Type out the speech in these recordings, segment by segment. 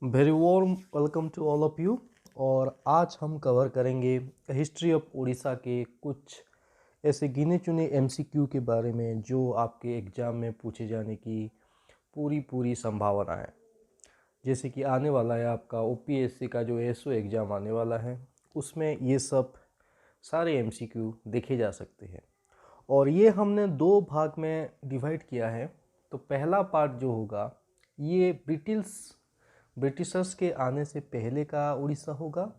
Very warm welcome to all of you. और आज हम कवर करेंगे हिस्ट्री ऑफ उड़ीसा के कुछ ऐसे गिने चुने एमसीक्यू के बारे में जो आपके एग्ज़ाम में पूछे जाने की पूरी संभावना है। जैसे कि आने वाला है आपका ओपीएससी का जो एसओ एग्ज़ाम आने वाला है, उसमें ये सब सारे एमसीक्यू देखे जा सकते हैं। और ये हमने दो भाग में डिवाइड किया है। तो पहला पार्ट जो होगा ये ब्रिटिशर्स के आने से पहले का उड़ीसा होगा,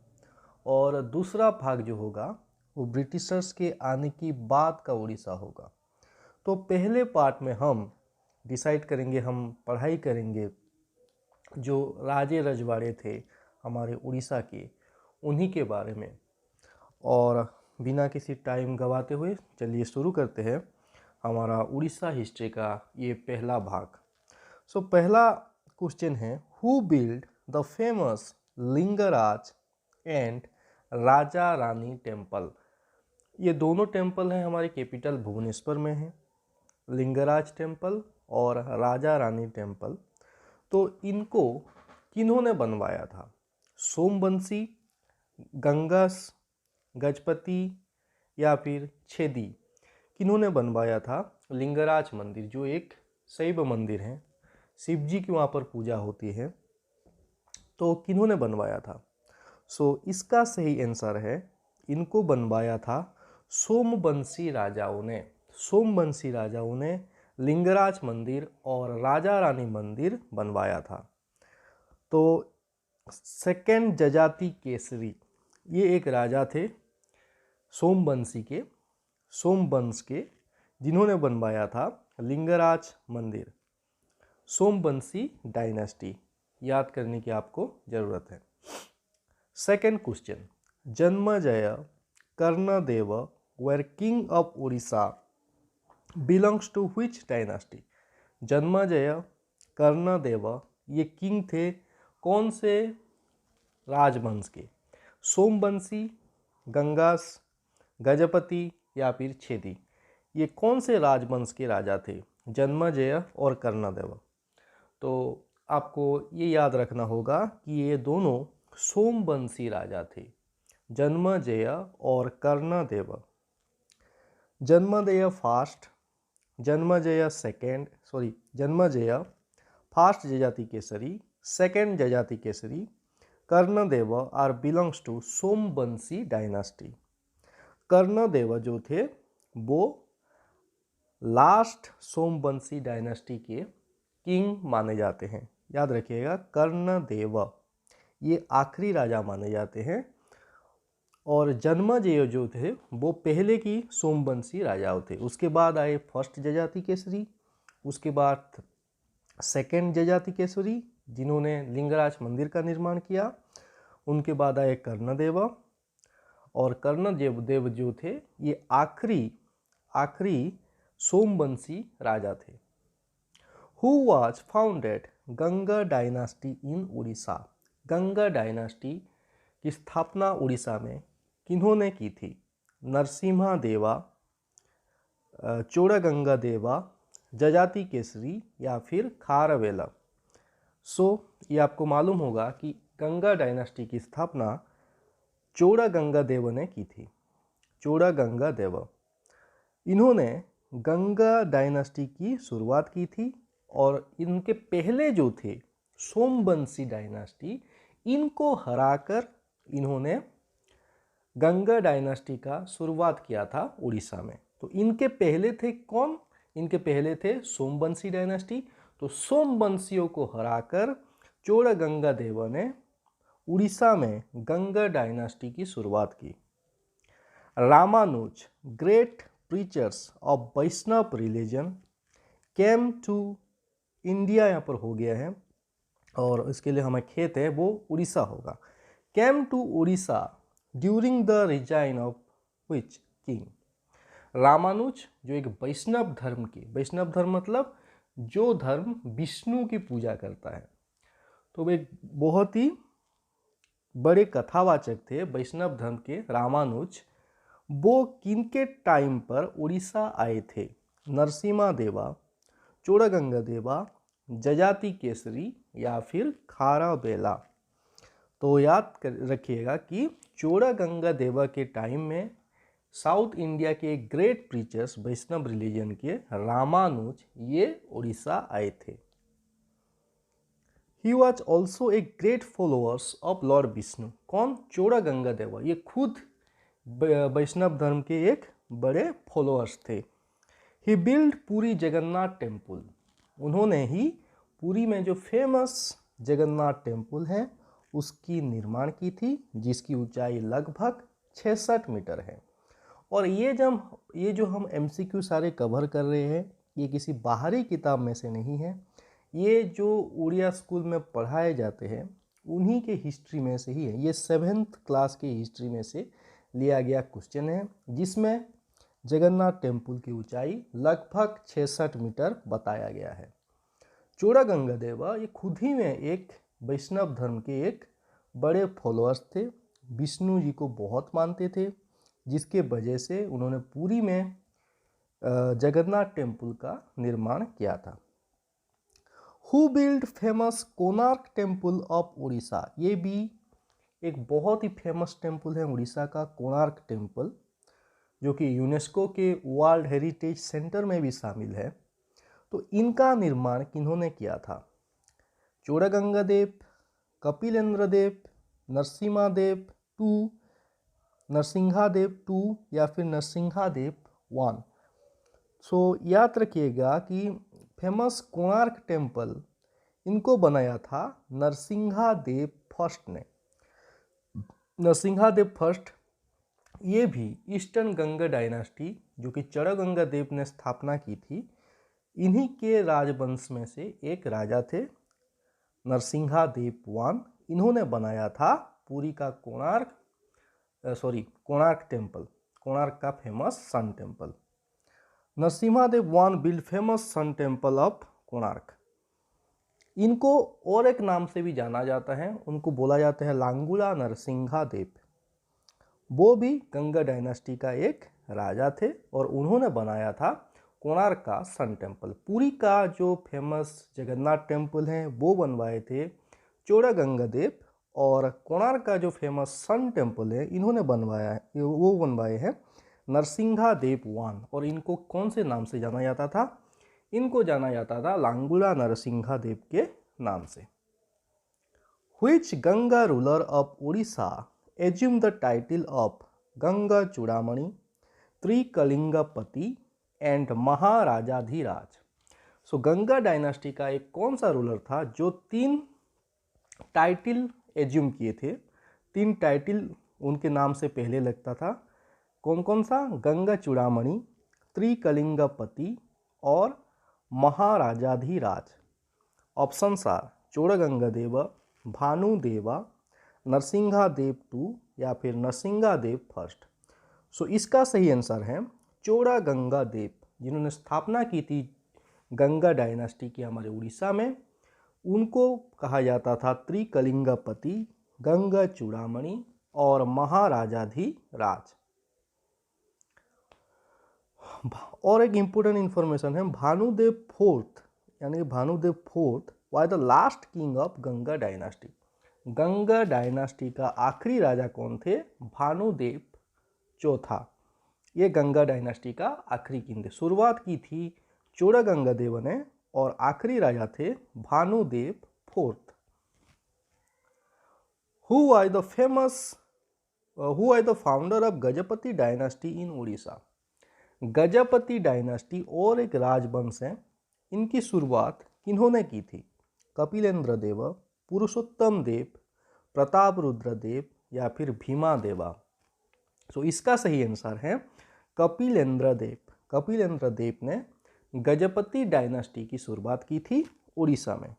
और दूसरा भाग जो होगा वो ब्रिटिशर्स के आने की बाद का उड़ीसा होगा। तो पहले पार्ट में हम डिसाइड करेंगे, हम पढ़ाई करेंगे जो राजे रजवाड़े थे हमारे उड़ीसा के, उन्हीं के बारे में। और बिना किसी टाइम गवाते हुए चलिए शुरू करते हैं हमारा उड़ीसा हिस्ट्री का ये पहला भाग। सो पहला क्वेश्चन है, who build the famous Lingaraj and Raja Rani temple. ये दोनों टेम्पल हैं हमारे कैपिटल भुवनेश्वर में हैं, लिंगराज टेम्पल और राजा रानी टेम्पल। तो इनको किन्होंने बनवाया था? सोमवंशी, गंगस, गजपति या फिर छेदी, किन्होंने बनवाया था लिंगराज मंदिर, जो एक शैव मंदिर है, शिव जी की वहाँ पर पूजा होती है। तो किन्होंने बनवाया था? इसका सही आंसर है, इनको बनवाया था सोमवंशी राजाओं ने। सोमवंशी राजाओं ने लिंगराज मंदिर और राजा रानी मंदिर बनवाया था। तो सेकेंड जजाति केसरी, ये एक राजा थे सोमवंशी के, सोमवंश के, जिन्होंने बनवाया था लिंगराज मंदिर। सोमवंशी डायनेस्टी याद करने की आपको ज़रूरत है। Second question, Janmejaya Karnadev were king of Orissa belongs to which dynasty. Janmejaya Karnadev ये किंग थे कौन से राजवंश के? सोमवंशी, गंगास, गजपति या फिर छेदी, ये कौन से राजवंश के राजा थे? जन्मजय और कर्णदेव। तो आपको ये याद रखना होगा कि ये दोनों सोमवंशी राजा थे, जन्मजय और Karnadev. Janmejaya first, Janmejaya second, Janmejaya first Jajati Keshari, second Jajati Keshari, Karnadev are belongs to Somvanshi dynasty. Karnadev जो थे वो लास्ट सोमवंशी डायनेस्टी के किंग माने जाते हैं। याद रखिएगा, कर्णदेव ये आखिरी राजा माने जाते हैं, और जन्मजय जो थे वो पहले की सोमवंशी राजाओं थे। उसके बाद आए फर्स्ट जजाति केसरी, उसके बाद सेकेंड जजाति केसरी जिन्होंने लिंगराज मंदिर का निर्माण किया, उनके बाद आए कर्णदेव, और कर्णदेव जो थे ये आखिरी सोमवंशी राजा थे। Who was founded Ganga dynasty in Orissa. Ganga dynasty की स्थापना उड़ीसा में किन्होंने की थी? नरसिम्हा देवा, चोड़गंगा देवा, जजाति केसरी या फिर खारवेला। ये आपको मालूम होगा कि गंगा डायनास्टी की स्थापना चोड़गंगा देव ने की थी। चोड़गंगा देव, इन्होंने गंगा डायनास्टी की शुरुआत की थी, और इनके पहले जो थे सोमवंशी डायनास्टी, इनको हराकर इन्होंने गंगा डायनास्टी का शुरुआत किया था उड़ीसा में। तो इनके पहले थे कौन? इनके पहले थे सोमवंशी डायनास्टी। तो सोमवंशियों को हराकर चोड़गंगा देव ने उड़ीसा में गंगा डायनास्टी की शुरुआत की। Ramanuj, great preachers of Vaishnav religion, came to India, यहाँ पर हो गया है और इसके लिए हमें खेत है, वो उड़ीसा होगा। Came to Orissa during the regime of which king. Ramanuj जो एक वैष्णव धर्म के, वैष्णव धर्म मतलब जो धर्म विष्णु की पूजा करता है, तो वे बहुत ही बड़े कथावाचक थे वैष्णव धर्म के रामानुज। वो किनके टाइम पर उड़ीसा आए थे? नरसिम्हा देवा, चोड़गंगा देवा, जजाति केसरी या फिर खाराबेला। तो याद रखिएगा कि चोड़गंगा के टाइम में साउथ इंडिया के ग्रेट प्रीचर्स वैष्णव रिलीजन के रामानुज ये उड़ीसा आए थे। He was also a great followers of Lord Vishnu. कौन? चोड़गंगा ये खुद वैष्णव धर्म के एक बड़े फॉलोअर्स थे। ही बिल्ड पुरी जगन्नाथ टेम्पल। उन्होंने ही पुरी में जो फेमस जगन्नाथ टेम्पल है उसकी निर्माण की थी, जिसकी ऊंचाई लगभग 66 मीटर है। और ये जो हम MCQ सारे कवर कर रहे हैं, ये किसी बाहरी किताब में से नहीं है, ये जो उड़िया स्कूल में पढ़ाए जाते हैं उन्हीं के हिस्ट्री में से ही है। ये 7th क्लास के हिस्ट्री में से लिया गया क्वेश्चन है, जिसमें जगन्नाथ टेम्पल की ऊंचाई लगभग 66 मीटर बताया गया है। चोड़गंगा ये खुद ही में एक वैष्णव धर्म के एक बड़े फॉलोअर्स थे, विष्णु जी को बहुत मानते थे, जिसके वजह से उन्होंने पुरी में जगन्नाथ टेम्पल का निर्माण किया था। Who build famous Konark temple of Orissa. ये भी एक बहुत ही फेमस टेम्पल है उड़ीसा का, कोणार्क टेम्पल, जो कि यूनेस्को के वर्ल्ड हेरिटेज सेंटर में भी शामिल है। तो इनका निर्माण किन्होंने किया था? चोड़गंगा देव, कपिलेंद्र देव, नरसिम्हादेव टू, नरसिंहादेव टू या फिर नरसिंहादेव 1। सो याद रखिएगा कि फेमस कोणार्क टेम्पल इनको बनाया था नरसिंहादेव फर्स्ट ने। नरसिंहादेव फर्स्ट ये भी ईस्टर्न गंगा डायनास्टी, जो कि चोड़गंगा देव ने स्थापना की थी, इन्हीं के राजवंश में से एक राजा थे नरसिंहादेव 1। इन्होंने बनाया था पुरी का कोणार्क टेम्पल, कोणार्क का famous sun temple. Narasimhadev 1 build famous sun temple of Konark. इनको और एक नाम से भी जाना जाता है, उनको बोला जाता है लांगुला नरसिंहादेव। वो भी गंगा डायनास्टी का एक राजा थे और उन्होंने बनाया था कोणार्क का सन टेम्पल। पुरी का जो फेमस जगन्नाथ टेम्पल है वो बनवाए थे चोड़गंगा देव, और कोणार्क का जो फेमस सन टेम्पल है इन्होंने बनवाए हैं नरसिंहादेव 1। और इनको कौन से नाम से जाना जाता था? इनको जाना जाता था लांगुला नरसिंहादेव के नाम से। Which Ganga ruler of Orissa assumed the title of Ganga Chudamani, Trikalingapati and Maharajadhiraj. So Ganga dynasty का एक कौन सा रूलर था जो 3 टाइटल एज्यूम किए थे? 3 टाइटल उनके नाम से पहले लगता था। कौन कौन सा? गंगा चूड़ामणि, त्रिकलिंगपति और महाराजाधिराज। ऑप्शंस आर चोड़गंगा देव, भानुदेवा, नरसिंहादेव 2 या फिर नरसिंहादेव फर्स्ट। सो इसका सही आंसर है चोड़गंगा देव, जिन्होंने स्थापना की थी गंगा डायनास्टी की हमारे उड़ीसा में। उनको कहा जाता था त्रिकलिंगपति, गंगा चूड़ामणि और महाराजाधिराज। और एक इंपॉर्टेंट इंफॉर्मेशन है, भानुदेव फोर्थ यानी Bhanudeva fourth was the last king of Ganga dynasty. Ganga dynasty का आखिरी राजा कौन थे? भानुदेव चौथा। ये गंगा डायनास्टी का आखिरी किंग थे। शुरुआत की थी चोड़गंगा देव ने और आखिरी राजा थे Bhanudeva fourth. Who was the founder of Gajapati dynasty in Orissa. Gajapati dynasty और एक राजवंश है, इनकी शुरुआत किन्होंने की थी? कपिलेंद्र देव, पुरुषोत्तम देव, प्रतापरुद्र देव या फिर भीमा देवा। सो इसका सही आंसर है कपिलेंद्र देव। कपिलेंद्र देव ने गजपति डायनास्टी की शुरुआत की थी उड़ीसा में,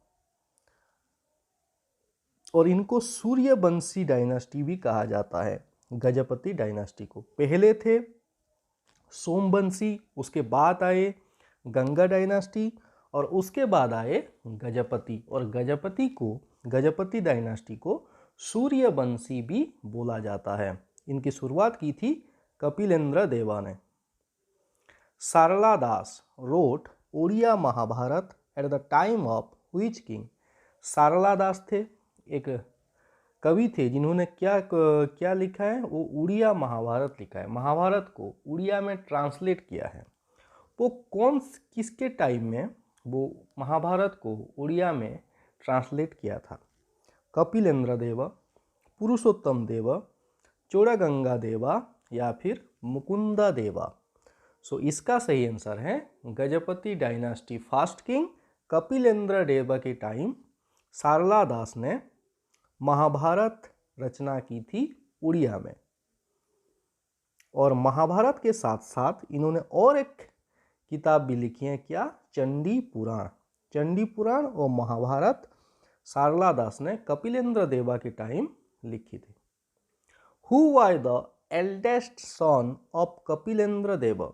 और इनको सूर्यवंशी डायनास्टी भी कहा जाता है। गजपति डायनास्टी को पहले थे सोमवंशी, उसके बाद आए गंगा डायनास्टी और उसके बाद आए गजपति, और गजपति डायनास्टी को सूर्यवंशी भी बोला जाता है। इनकी शुरुआत की थी कपिलेंद्र देवा ने। Sarala Das wrote Odia Mahabharata at the time of which king? Sarala Das थे, एक कवि थे जिन्होंने क्या लिखा है, वो उड़िया महाभारत लिखा है, महाभारत को उड़िया में ट्रांसलेट किया है। वो किसके टाइम में वो महाभारत को उड़िया में ट्रांसलेट किया था? कपिलेंद्र देव, पुरुषोत्तम देव, चोड़गंगा देवा या फिर मुकुंदा देवा? सो इसका सही आंसर है Gajapati dynasty first king Kapilendra Dev के टाइम सारला दास ने महाभारत रचना की थी उड़िया में। और महाभारत के साथ साथ इन्होंने और एक किताब भी लिखी है, क्या? चंडी पुराण। चंडी पुराण और महाभारत सारला दास ने कपिलेंद्र देवा के टाइम लिखी थी। Who was the eldest son of Kapilendra Dev?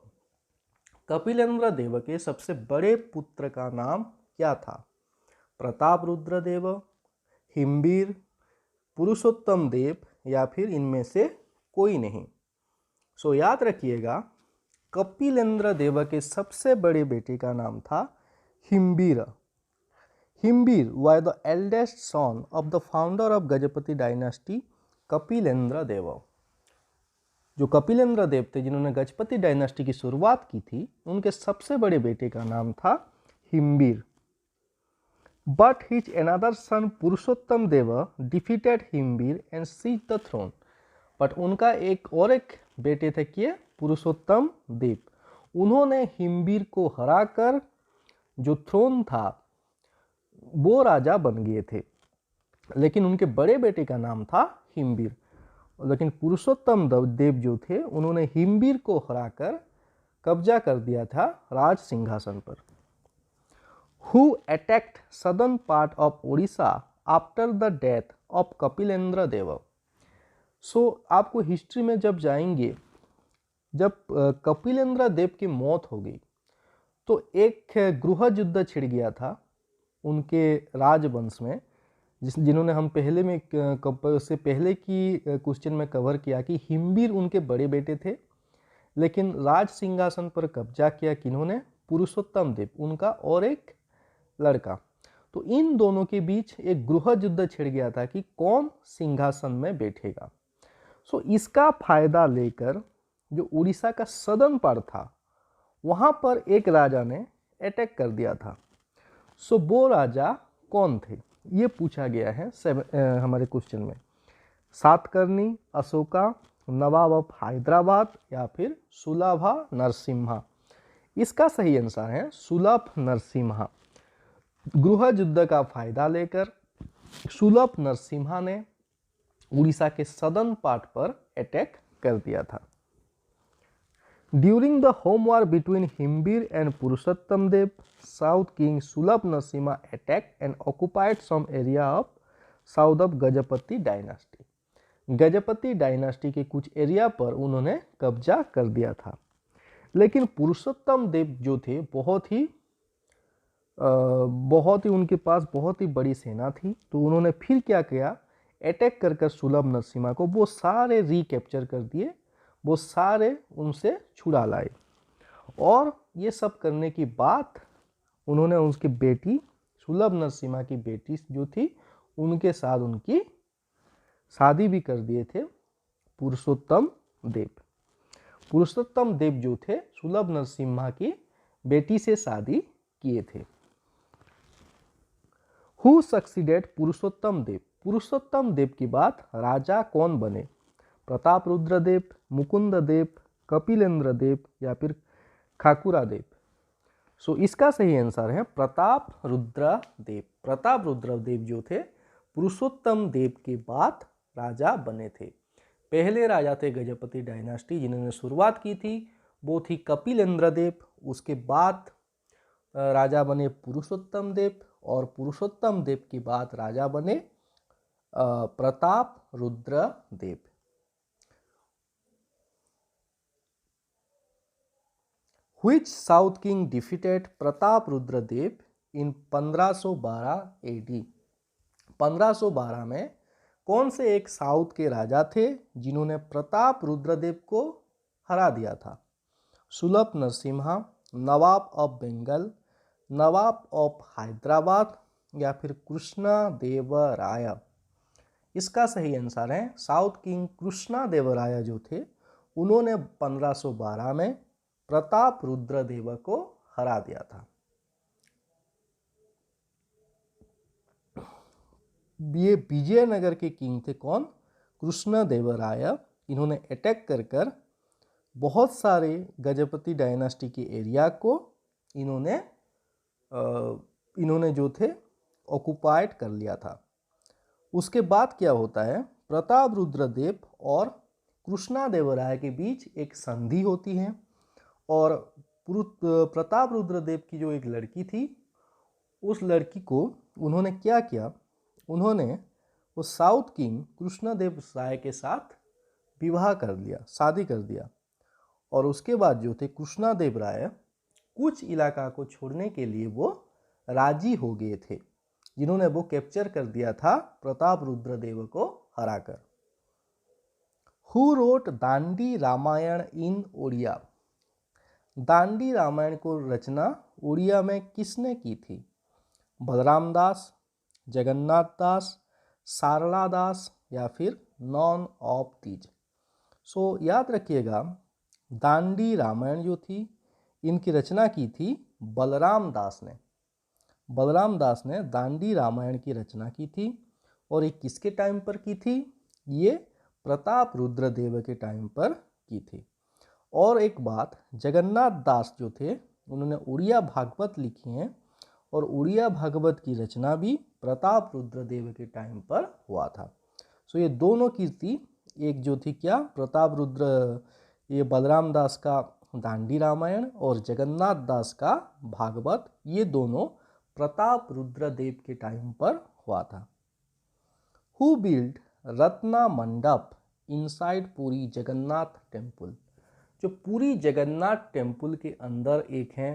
Kapilendra Dev के सबसे बड़े पुत्र का नाम क्या था? प्रताप रुद्र देव, हिमबीर, पुरुषोत्तम देव या फिर इनमें से कोई नहीं? सो याद रखिएगा, कपिलेंद्र देव के सबसे बड़े बेटे का नाम था Himbir. Himbir was the eldest son of the founder of Gajapati dynasty Kapilendra Dev. जो कपिलेंद्र देव थे जिन्होंने गजपति डायनास्टी की शुरुआत की थी, उनके सबसे बड़े बेटे का नाम था Himbir. But his another son Purushottam Dev defeated Himbir and seize the throne. But उनका एक बेटे थे कि पुरुषोत्तम देव, उन्होंने हिमबीर को हराकर जो थ्रोन था वो राजा बन गए थे। लेकिन उनके बड़े बेटे का नाम था हिमबीर। लेकिन पुरुषोत्तम देव जो थे उन्होंने हिमबीर को हराकर कब्जा कर दिया था राज सिंहासन पर। Who attacked southern part of Odisha after the death of Kapilendra देव? सो आपको हिस्ट्री में जब जाएंगे, जब कपिलेंद्र देव की मौत हो गई तो एक गृह युद्ध छिड़ गया था उनके राजवंश में, जिन्होंने हम पहले में से पहले की क्वेश्चन में कवर किया कि हिमबीर उनके बड़े बेटे थे, लेकिन राज सिंहासन पर कब्जा किया किन्होंने? पुरुषोत्तम देव, उनका और एक लड़का। तो इन दोनों के बीच एक गृह युद्ध छिड़ गया था कि कौन सिंहासन में बैठेगा। सो इसका फायदा लेकर जो उड़ीसा का सदर्न पार्ट था वहां पर एक राजा ने अटैक कर दिया था। सो वो राजा कौन थे ये पूछा गया है हमारे क्वेश्चन में। सातकर्णी, अशोका, नवाब ऑफ हैदराबाद या फिर सुलभा नरसिम्हा? इसका सही आंसर है सुलभ नरसिम्हा। गृह युद्ध का फायदा लेकर सुलभ नरसिम्हा ने उड़ीसा के सदर्न पार्ट पर अटैक कर दिया था। During the home war between Himbir and Purushottam Dev, south king Sulabh Narasimha attack and occupied some area of south of Gajapati dynasty. Gajapati dynasty के कुछ एरिया पर उन्होंने कब्जा कर दिया था। लेकिन पुरुषोत्तम देव जो थे बहुत ही उनके पास बहुत ही बड़ी सेना थी, तो उन्होंने फिर क्या किया, अटैक कर सुलभ नरसिम्हा को वो सारे रिकैप्चर कर दिए, वो सारे उनसे छुड़ा लाए। और ये सब करने के बाद उन्होंने उसकी बेटी सुलभ नरसिम्हा की बेटी जो थी उनके साथ उनकी शादी भी कर दिए थे पुरुषोत्तम देव। पुरुषोत्तम देव जो थे सुलभ नरसिम्हा की बेटी से शादी किए थे। हु सक्सीडेड पुरुषोत्तम देव? पुरुषोत्तम देव की बाद राजा कौन बने? प्रताप रुद्र देव, मुकुंद देव, कपिलेंद्र देव या फिर खाकुरा देव? सो इसका सही आंसर है प्रताप रुद्र देव। प्रताप रुद्र देव जो थे पुरुषोत्तम देव के बाद राजा बने थे। पहले राजा थे गजपति डायनास्टी जिन्होंने शुरुआत की थी, वो थी कपिलेंद्र देव। उसके बाद राजा बने पुरुषोत्तम देव और पुरुषोत्तम देव के बाद राजा बने प्रताप रुद्र देव। Which South King defeated Pratap Rudra Dev in 1512 AD? 1512 में कौन से एक साउथ के राजा थे जिन्होंने प्रताप रुद्रदेव को हरा दिया था? सुलभ नरसिम्हा, नवाब ऑफ बंगाल, नवाब ऑफ हैदराबाद या फिर कृष्णदेवराय? इसका सही आंसर है साउथ किंग कृष्णदेवराय जो थे उन्होंने 1512 में प्रताप रुद्र देव को हरा दिया था। ये विजयनगर के किंग थे कौन? कृष्णदेवराय। इन्होंने अटैक कर बहुत सारे गजपति डायनास्टी के एरिया को इन्होंने जो थे ऑक्युपाइड कर लिया था। उसके बाद क्या होता है, प्रताप रुद्रदेव और कृष्णदेवराय के बीच एक संधि होती है और प्रताप रुद्रदेव की जो एक लड़की थी उस लड़की को उन्होंने क्या किया, उन्होंने वो साउथ किंग कृष्णदेव राय के साथ विवाह कर लिया, शादी कर दिया। और उसके बाद जो थे कृष्णदेव राय कुछ इलाका को छोड़ने के लिए वो राजी हो गए थे, जिन्होंने वो कैप्चर कर दिया था प्रताप रुद्रदेव को हराकर। हु रोट दांडी रामायण इन ओडिया? दांडी रामायण को रचना उड़िया में किसने की थी? बलराम दास, जगन्नाथ दास, सारला दास या फिर नॉन ऑफ दीज? सो याद रखिएगा, दांडी रामायण जो थी इनकी रचना की थी बलराम दास ने। बलराम दास ने दांडी रामायण की रचना की थी और ये किसके टाइम पर की थी? ये प्रताप रुद्रदेव के टाइम पर की थी। और एक बात, जगन्नाथ दास जो थे उन्होंने उड़िया भागवत लिखी हैं और उड़िया भागवत की रचना भी प्रताप रुद्रदेव के टाइम पर हुआ था। सो ये दोनों कीर्ति, एक जो थी क्या, प्रताप रुद्र, ये बलराम दास का दांडी रामायण और जगन्नाथ दास का भागवत, ये दोनों प्रताप रुद्रदेव के टाइम पर हुआ था। हु बिल्ड रत्ना मंडप इनसाइड पुरी जगन्नाथ टेम्पल? जो पुरी जगन्नाथ टेम्पल के अंदर एक है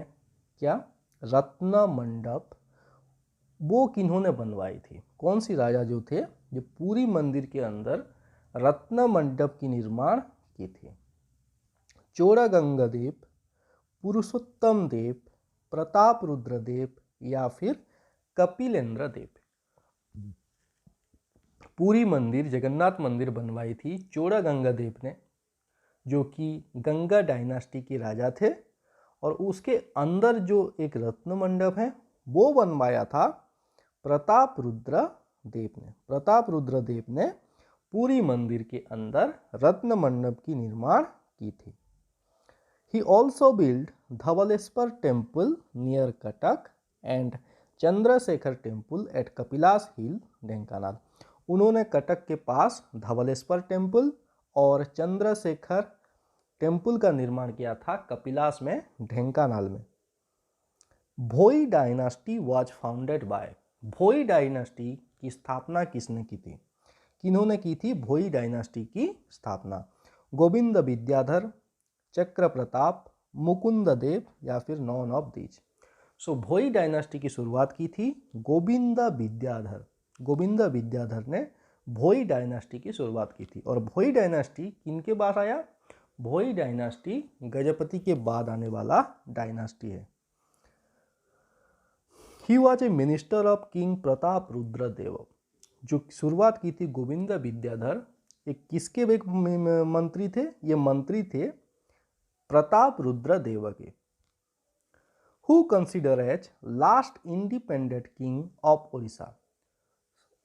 क्या, रत्न मंडप, वो किन्होंने बनवाई थी? कौन सी राजा जो थे जो पूरी मंदिर के अंदर रत्न मंडप की निर्माण की थी? चोड़गंगादेव, पुरुषोत्तम देव, प्रताप रुद्रदेव या फिर कपिलेंद्र देव? पूरी मंदिर, जगन्नाथ मंदिर बनवाई थी चोड़गंगादेव ने, जो कि गंगा डायनास्टी के राजा थे। और उसके अंदर जो एक रत्न मंडप है वो बनवाया था प्रताप रुद्रदेव ने। प्रताप रुद्रदेव ने पूरी मंदिर के अंदर रत्न मंडप की निर्माण की थी। He also built Dhavaleshwar temple near Cuttack and Chandrashekhar temple at Kapilas hill, Dhenkanal. उन्होंने कटक के पास धवलेश्वर टेम्पल और चंद्रशेखर टेम्पल का निर्माण किया था कपिलास में, ढेंकानाल में। Bhoi dynasty was founded by? Bhoi dynasty की स्थापना किसने की थी? किन्होंने की थी भोई डायनास्टी की स्थापना? गोविंद विद्याधर, चक्र प्रताप, मुकुंद देव या फिर non of these? So Bhoi dynasty की शुरुआत की थी गोविंद विद्याधर। गोविंद विद्याधर ने भोई डायनास्टी की शुरुआत की थी। और भोई डायनास्टी किनके बाद आया? भोई डायनास्टी गजपति के बाद आने वाला डायनास्टी है। He was a minister of king Pratap Rudradev. जो शुरुआत की थी गोविंद विद्याधर, एक किसके एक मंत्री थे? ये मंत्री थे प्रताप रुद्रदेव के। Who consider as last independent king of Orissa?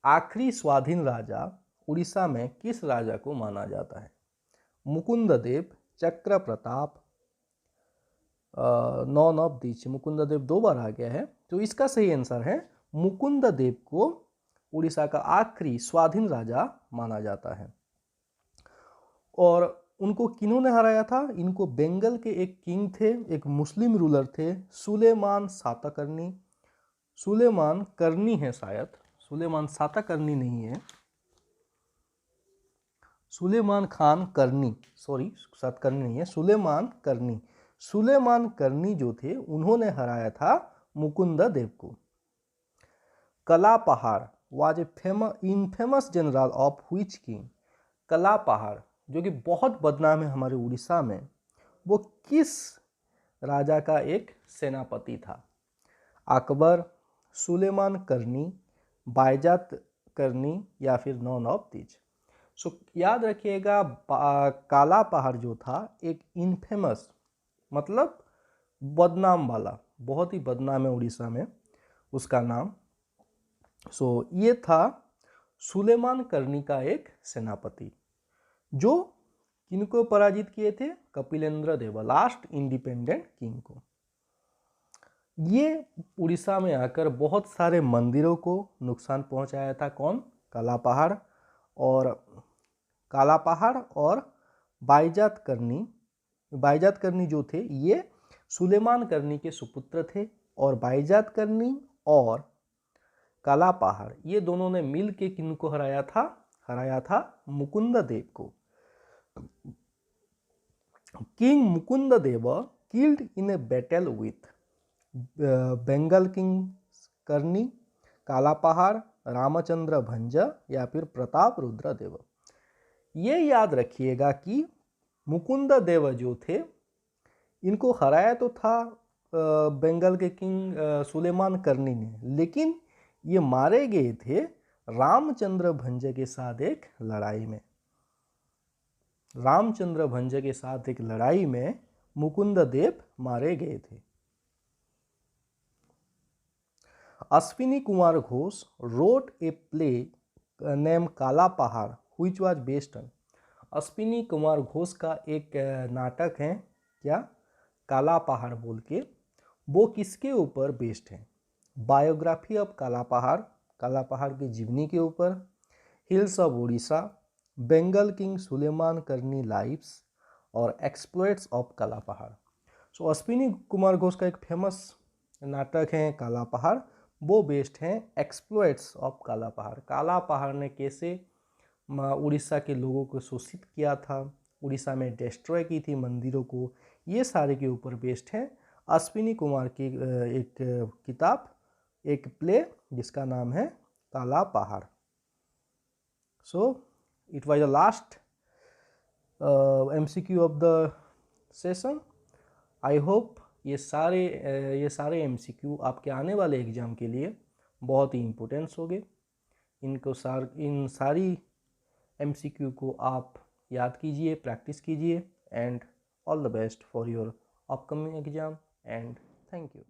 आखिरी स्वाधीन राजा उड़ीसा में किस राजा को माना जाता है? Mukund Dev, Chakra Pratap, none of these? Mukund Dev 2 बार आ गया है, तो इसका सही आंसर है मुकुंद देव को उड़ीसा का आखिरी स्वाधीन राजा माना जाता है। और उनको किन्होंने हराया था? इनको बंगाल के एक किंग थे, एक मुस्लिम रूलर थे, सुलेमान सातकर्णी। सुलेमान करनी है शायद, सुलेमान सातकर्णी नहीं है, सुलेमान खान करनी, सॉरी सातकर्णी नहीं है, सुलेमान करनी। सुलेमान करनी जो थे उन्होंने हराया था मुकुंद देव को। कला पहाड़ was a infamous general of which king? कला पहाड़ जो कि बहुत बदनाम है हमारे उड़ीसा में, वो किस राजा का एक सेनापति था? अकबर, सुलेमान करनी, बायजात करनी या फिर नॉन ऑफ दीज। सो याद रखिएगा, काला पहाड़ जो था एक इनफेमस मतलब बदनाम वाला, बहुत ही बदनाम है उड़ीसा में उसका नाम। सो ये था सुलेमान करनी का एक सेनापति जो किनको पराजित किए थे, कपिलेंद्र देव, लास्ट इंडिपेंडेंट किंग को। ये उड़ीसा में आकर बहुत सारे मंदिरों को नुकसान पहुंचाया था। कौन? काला पहाड़ और बायजात करनी। बायजात करनी जो थे ये सुलेमान करनी के सुपुत्र थे, और बायजात करनी और काला पहाड़ ये दोनों ने मिल के किनको हराया था मुकुंद देव को। King Mukund Dev killed in a battle with Bengal king Karrani, Kala पहाड़, रामचंद्र भंज या फिर प्रताप रुद्र देव। ये याद रखिएगा कि मुकुंद देव जो थे इनको हराया तो था बंगाल के किंग सुलेमान करनी ने, लेकिन ये मारे गए थे रामचंद्र भंज के साथ एक लड़ाई में। रामचंद्र भंज के साथ एक लड़ाई में मुकुंद देव मारे गए थे। Ashwini Kumar Ghosh wrote a play named काला पहाड़ which was based on। Ashwini Kumar Ghosh का एक नाटक है क्या, काला पहाड़ बोल के, वो किसके ऊपर बेस्ड है? बायोग्राफी ऑफ काला पहाड़, काला पहाड़ की जीवनी के ऊपर, hills of Orissa, Bengal king Suleman Karrani lives और एक्सप्लॉइट्स ऑफ काला पहाड़। सो अश्विनी कुमार घोष का एक फेमस नाटक है काला पहाड़, वो बेस्ड हैं एक्सप्लॉइट्स ऑफ काला पहाड़। काला पहाड़ ने कैसे उड़ीसा के लोगों को शोषित किया था, उड़ीसा में डिस्ट्रॉय की थी मंदिरों को, ये सारे के ऊपर बेस्ड हैं अश्विनी कुमार की एक किताब, एक प्ले जिसका नाम है काला पहाड़। So it was the last MCQ of the session. I hope ये सारे MCQ आपके आने वाले एग्ज़ाम के लिए बहुत ही इम्पोर्टेंस होंगे। इन सारी MCQ को आप याद कीजिए, प्रैक्टिस कीजिए, and all the best for your upcoming exam, and thank you.